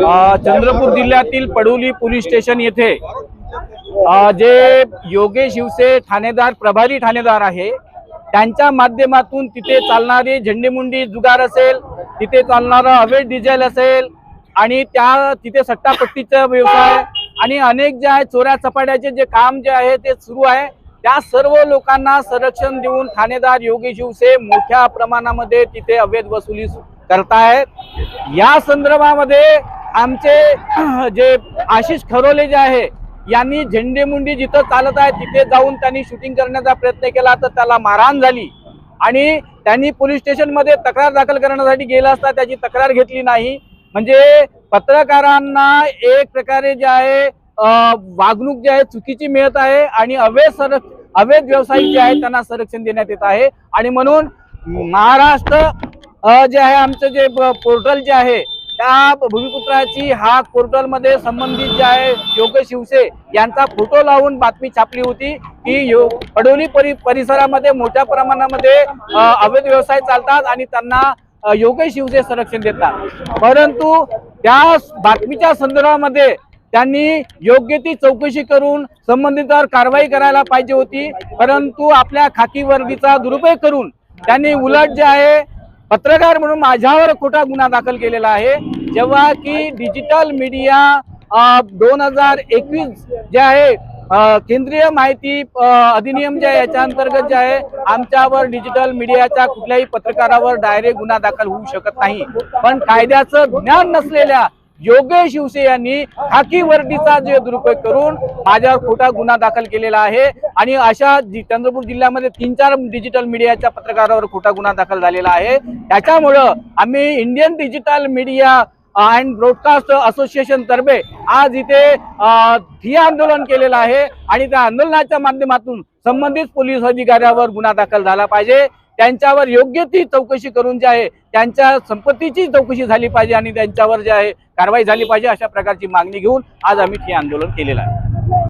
चंद्रपूर जिल्ह्यातील Padoli police station येथे जे योगेश शिवसे ठाणेदार प्रभारी ठाणेदार आहे त्यांच्या माध्यमातून तिथे चालणारी झेंडेमुंडी जुगार असेल, तिथे चालणारा अवैध डिझेल असेल आणि त्या तिथे सट्टापट्टीचा व्यवसाय आणि अनेक जे आहे चोऱ्या चपाट्याचे जे काम जे आहे ते सुरू आहे, त्या सर्व लोकांना संरक्षण देऊन ठाणेदार योगेश शिवसे मोठ्या प्रमाणामध्ये तिथे अवैध वसुली करतायत। या संदर्भामध्ये आमचे जे आशिष खरोले जे आहे यांनी झेंडेमुंडी जिथं चालत आहे तिथे जाऊन त्यांनी शूटिंग करण्याचा प्रयत्न केला तर त्याला मारहाण झाली आणि त्यांनी पोलीस स्टेशन मध्ये तक्रार दाखल करण्यासाठी गेला असता त्याची तक्रार घेतली नाही। म्हणजे पत्रकारांना एक प्रकारे जे आहे वागणूक जे आहे चुकीची मिळत आहे आणि अवैध व्यावसायिक जे आहे त्यांना संरक्षण देण्यात येत आहे। आणि म्हणून महाराष्ट्र जे आहे आमचं जे पोर्टल जे आहे त्या भूमिपुत्राची हाक पोर्टल मध्ये संबंधित जे आहे योगेश शिवसे यांचा फोटो लावून बातमी छापली होती की पडोली परिसरामध्ये मोठ्या प्रमाणामध्ये अवैध व्यवसाय चालतात आणि त्यांना योगेश शिवसे संरक्षण देतात। परंतु त्या बातमीच्या संदर्भामध्ये त्यांनी योग्य ती चौकशी करून संबंधितांवर कारवाई करायला पाहिजे होती, परंतु आपल्या खाकी वर्दीचा दुरुपयोग करून त्यांनी उलट जे आहे पत्रकार म्हणून माझ्यावर खोटा गुन्हा दाखल केलेला आहे। जेव्हा की डिजिटल मीडिया 2021 जे आहे केंद्रीय माहिती अधिनियम जे आहे याच्या अंतर्गत जे आहे आमच्यावर डिजिटल मीडियाच्या कुठल्याही पत्रकारावर डायरेक्ट गुन्हा दाखल होऊ शकत नाही, पण कायद्याचं ज्ञान नसलेल्या योगेश शिवसे यांनी खाकी वर्दीचा जे दुरुपयोग करून माझ्यावर खोटा गुन्हा दाखल केलेला आहे आणि अशा चंद्रपूर जिल्ह्यामध्ये 3-4 डिजिटल मीडियाच्या पत्रकारावर खोटा गुन्हा दाखल झालेला आहे। त्याच्यामुळं आम्ही Indian digital media and broadcast association तर्फे आज इथे ठिय्या आंदोलन केलेलं आहे आणि त्या आंदोलनाच्या माध्यमातून संबंधित पोलीस अधिकाऱ्यावर गुन्हा दाखल झाला पाहिजे, त्यांच्यावर योग्य ती चौकशी करून जे आहे त्यांच्या संपत्तीची चौकशी झाली पाहिजे आणि त्यांच्यावर जे आहे कारवाई झाली पाहिजे, अशा प्रकारची मागणी घेऊन आज आम्ही ठिय्या आंदोलन केलेलं आहे।